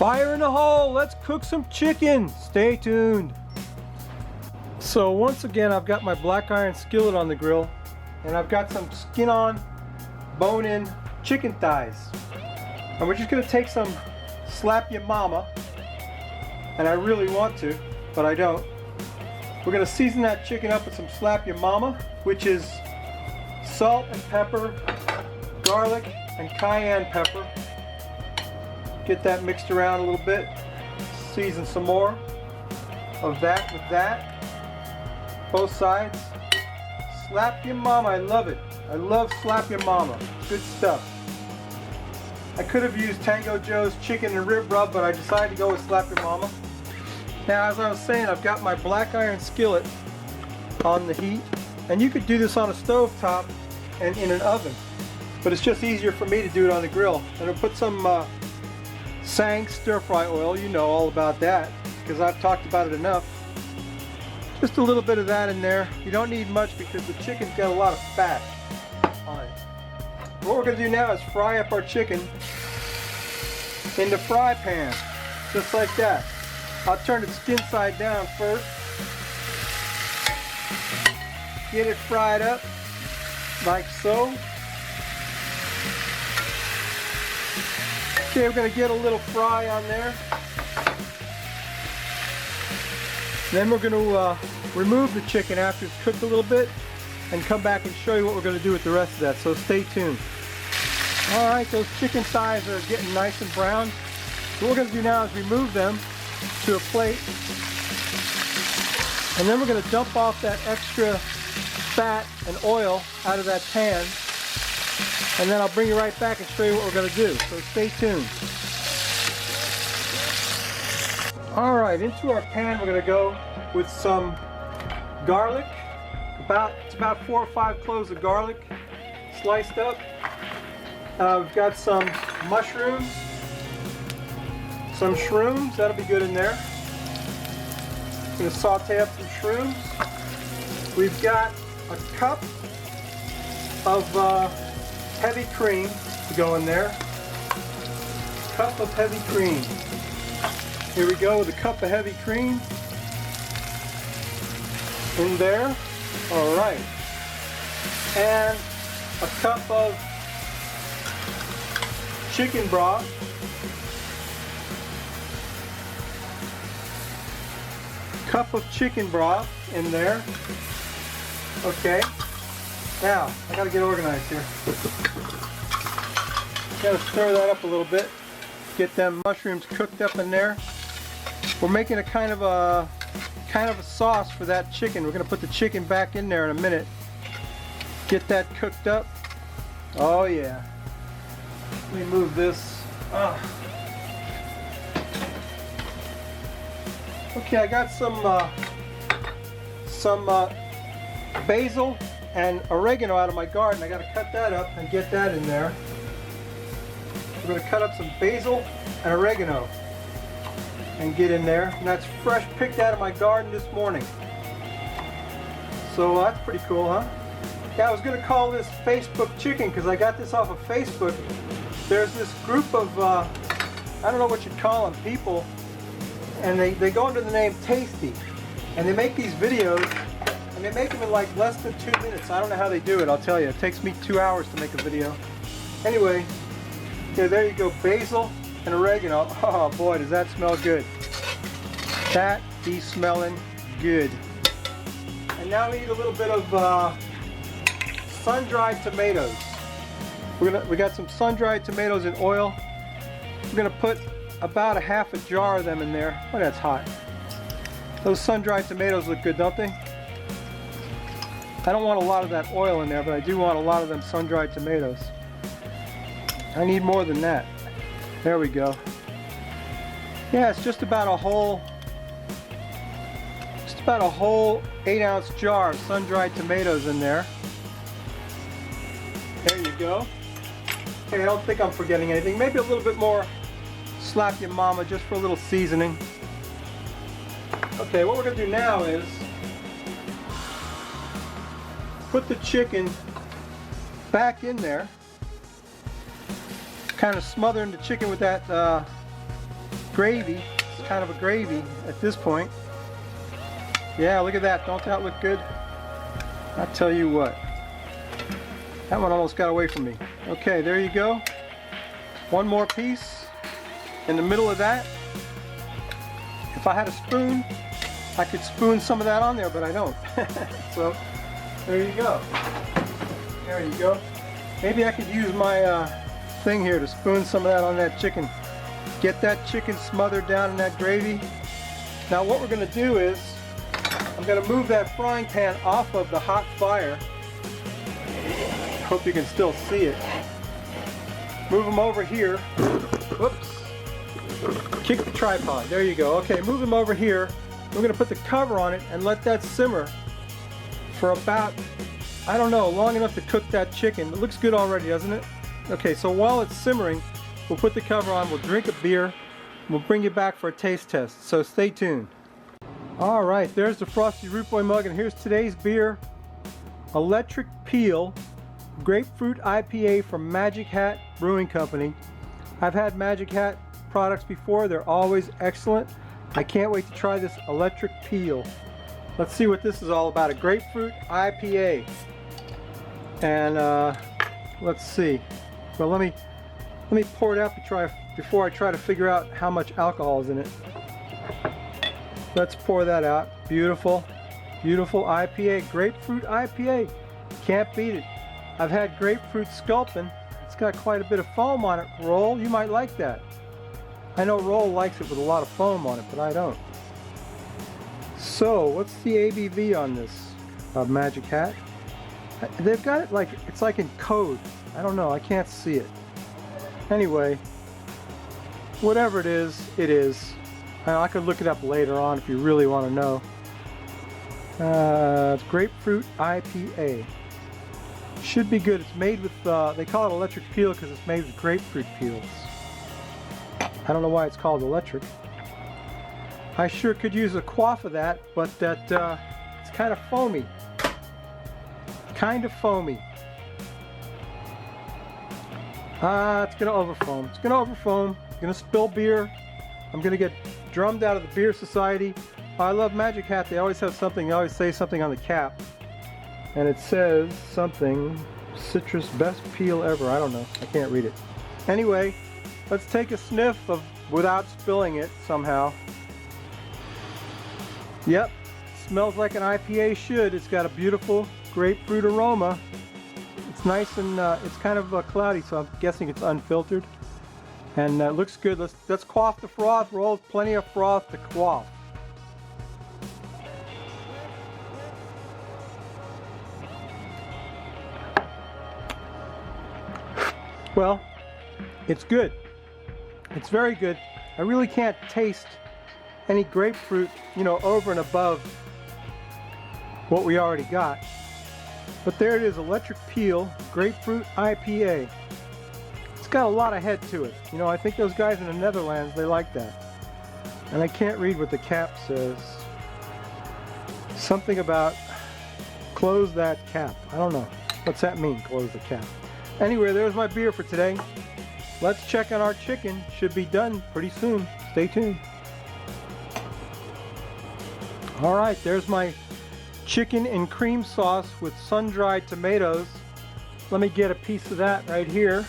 Fire in the hole, let's cook some chicken. Stay tuned. So once again, I've got my black iron skillet on the grill, and I've got some skin on, bone in chicken thighs. And we're just gonna take some slap your mama, and I really want to, but I don't. We're gonna season that chicken up with some slap your mama, which is salt and pepper, garlic and cayenne pepper. Get that mixed around a little bit. Season some more of that with that. Both sides. Slap your mama, I love it. I love slap your mama. Good stuff. I could have used Tango Joe's chicken and rib rub, but I decided to go with slap your mama. Now, as I was saying, I've got my black iron skillet on the heat, and you could do this on a stove top and in an oven, but it's just easier for me to do it on the grill. And I'll put some Sang stir fry oil. You know all about that because I've talked about it enough. Just a little bit of that in there. You don't need much because the chicken's got a lot of fat on it. What we're going to do now is fry up our chicken in the fry pan, just like that. I'll turn it skin side down first. Get it fried up, like so. Okay, we're going to get a little fry on there. Then we're going to remove the chicken after it's cooked a little bit and come back and show you what we're going to do with the rest of that, so stay tuned. Alright, those chicken thighs are getting nice and brown. So what we're going to do now is remove them to a plate, and then we're going to dump off that extra fat and oil out of that pan, and then I'll bring you right back and show you what we're going to do, so stay tuned. Alright, into our pan we're going to go with some garlic. It's about 4 or 5 cloves of garlic sliced up. We've got some mushrooms, some shrooms, that'll be good in there. I'm going to saute up some shrooms. We've got a cup of heavy cream to go in there. Cup of heavy cream. Here we go with a cup of heavy cream in there. All right. And a cup of chicken broth. Cup of chicken broth in there. Okay. Now, I gotta get organized here. Gotta stir that up a little bit. Get them mushrooms cooked up in there. We're making a kind of a sauce for that chicken. We're gonna put the chicken back in there in a minute. Get that cooked up. Oh yeah. Let me move this. Okay, I got some basil and oregano out of my garden. I got to cut that up and get that in there. We're going to cut up some basil and oregano and get in there. And that's fresh picked out of my garden this morning. So that's pretty cool, huh? Yeah, I was going to call this Facebook chicken because I got this off of Facebook. There's this group of, I don't know what you'd call them, people, and they go under the name Tasty. And they make these videos, and they make them in like less than 2 minutes. I don't know how they do it, I'll tell you. It takes me 2 hours to make a video. Anyway, okay, there you go, basil and oregano. Oh boy, does that smell good. That is smelling good. And now we need a little bit of sun-dried tomatoes. We got some sun-dried tomatoes in oil. We're gonna put about a half a jar of them in there. Oh, that's hot. Those sun-dried tomatoes look good, don't they? I don't want a lot of that oil in there, but I do want a lot of them sun-dried tomatoes. I need more than that. There we go. Yeah, it's just about a whole 8-ounce jar of sun-dried tomatoes in there. There you go. Okay, I don't think I'm forgetting anything. Maybe a little bit more slap your mama just for a little seasoning. Okay, what we're going to do now is put the chicken back in there, kind of smothering the chicken with that gravy. It's kind of a gravy at this point. Yeah, look at that. Don't that look good? I tell you what. That one almost got away from me. Okay, there you go. One more piece in the middle of that. If I had a spoon, I could spoon some of that on there, but I don't. So, there you go. There you go. Maybe I could use my thing here to spoon some of that on that chicken. Get that chicken smothered down in that gravy. Now what we're going to do is, I'm going to move that frying pan off of the hot fire. Hope you can still see it. Move them over here. Whoops. Kick the tripod. There you go. Okay, move them over here. We're going to put the cover on it and let that simmer for about, I don't know, long enough to cook that chicken. It looks good already, doesn't it? Okay, so while it's simmering, we'll put the cover on, we'll drink a beer, and we'll bring you back for a taste test. So stay tuned. All right, there's the Frosty Root Boy mug, and here's today's beer. Electric Peel Grapefruit IPA from Magic Hat Brewing Company. I've had Magic Hat products before. They're always excellent. I can't wait to try this Electric Peel. Let's see what this is all about. A grapefruit IPA. And let's see. Well, let me pour it out before I try to figure out how much alcohol is in it. Let's pour that out. Beautiful, beautiful IPA. Grapefruit IPA. Can't beat it. I've had grapefruit sculpin. It's got quite a bit of foam on it. Roll, you might like that. I know Roll likes it with a lot of foam on it, but I don't. So, what's the ABV on this Magic Hat? They've got it like, it's like in code. I don't know, I can't see it. Anyway, whatever it is, it is. I could look it up later on if you really want to know. It's Grapefruit IPA. Should be good. It's made with, they call it electric peel because it's made with grapefruit peels. I don't know why it's called electric. I sure could use a quaff of that, but that it's kind of foamy. Kind of foamy. It's gonna overfoam. It's gonna overfoam. Gonna spill beer. I'm gonna get drummed out of the beer society. I love Magic Hat. They always have something. They always say something on the cap, and it says something. Citrus best peel ever. I don't know. I can't read it. Anyway, let's take a sniff of without spilling it somehow. Yep, smells like an IPA should. It's got a beautiful grapefruit aroma. It's nice and it's kind of cloudy, so I'm guessing it's unfiltered. And it looks good. Let's quaff the froth. Roll plenty of froth to quaff. Well, it's good. It's very good. I really can't taste any grapefruit, you know, over and above what we already got. But there it is, Electric Peel Grapefruit IPA. It's got a lot of head to it. You know, I think those guys in the Netherlands, they like that. And I can't read what the cap says. Something about close that cap. I don't know. What's that mean, close the cap? Anyway, there's my beer for today. Let's check on our chicken. Should be done pretty soon. Stay tuned. All right, there's my chicken and cream sauce with sun-dried tomatoes. Let me get a piece of that right here.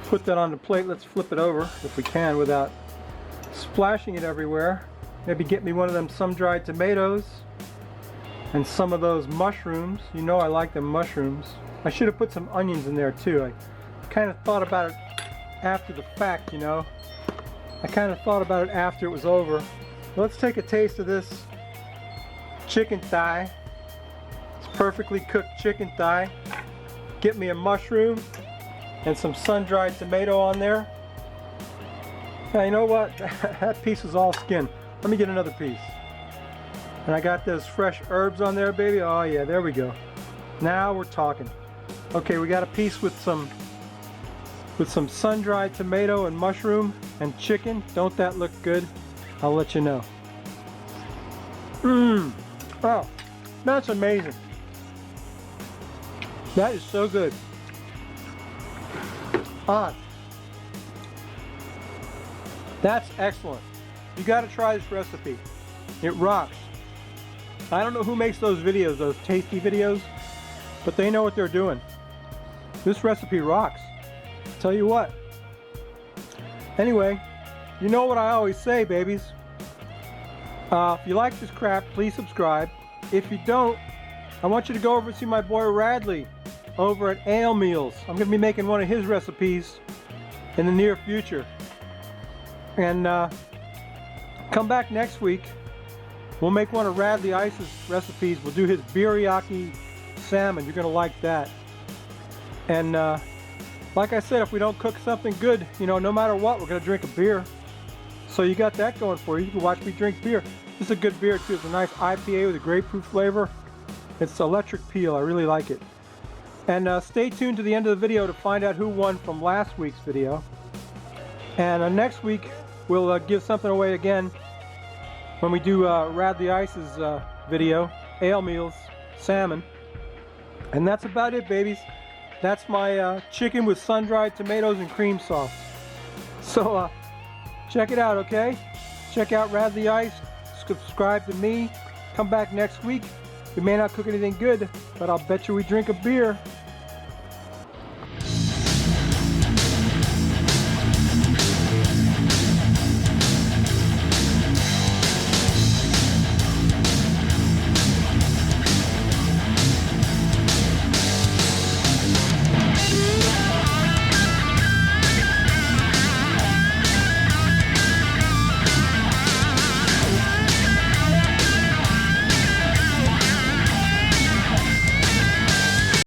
Put that on the plate. Let's flip it over if we can without splashing it everywhere. Maybe get me one of them sun-dried tomatoes and some of those mushrooms. You know I like them mushrooms. I should have put some onions in there too. I kind of thought about it after the fact, you know. I kind of thought about it after it was over. Let's take a taste of this chicken thigh. It's perfectly cooked chicken thigh. Get me a mushroom and some sun-dried tomato on there. Now, you know what? That piece is all skin. Let me get another piece. And I got those fresh herbs on there, baby. Oh yeah, there we go. Now we're talking. Okay, we got a piece with some sun-dried tomato and mushroom and chicken. Don't that look good? I'll let you know. Oh, that's amazing. That is so good. That's excellent. You got to try this recipe. It rocks. I don't know who makes those videos, those tasty videos, but they know what they're doing. This recipe rocks. Tell you what. Anyway, you know what I always say, babies. If you like this crap, please subscribe. If you don't, I want you to go over and see my boy Radley over at Ale Meals. I'm going to be making one of his recipes in the near future. And come back next week. We'll make one of Radley Ice's recipes. We'll do his biryaki salmon. You're going to like that. And like I said, if we don't cook something good, you know, no matter what, we're going to drink a beer. So you got that going for you. You can watch me drink beer. This is a good beer too. It's a nice IPA with a grapefruit flavor. It's electric peel. I really like it. And stay tuned to the end of the video to find out who won from last week's video. And next week we'll give something away again when we do Radley Ice's video, Ale Meals salmon. And that's about it, babies. That's my chicken with sun-dried tomatoes and cream sauce. So check it out, okay? Check out Radley Ice. Subscribe to me. Come back next week. We may not cook anything good, but I'll bet you we drink a beer.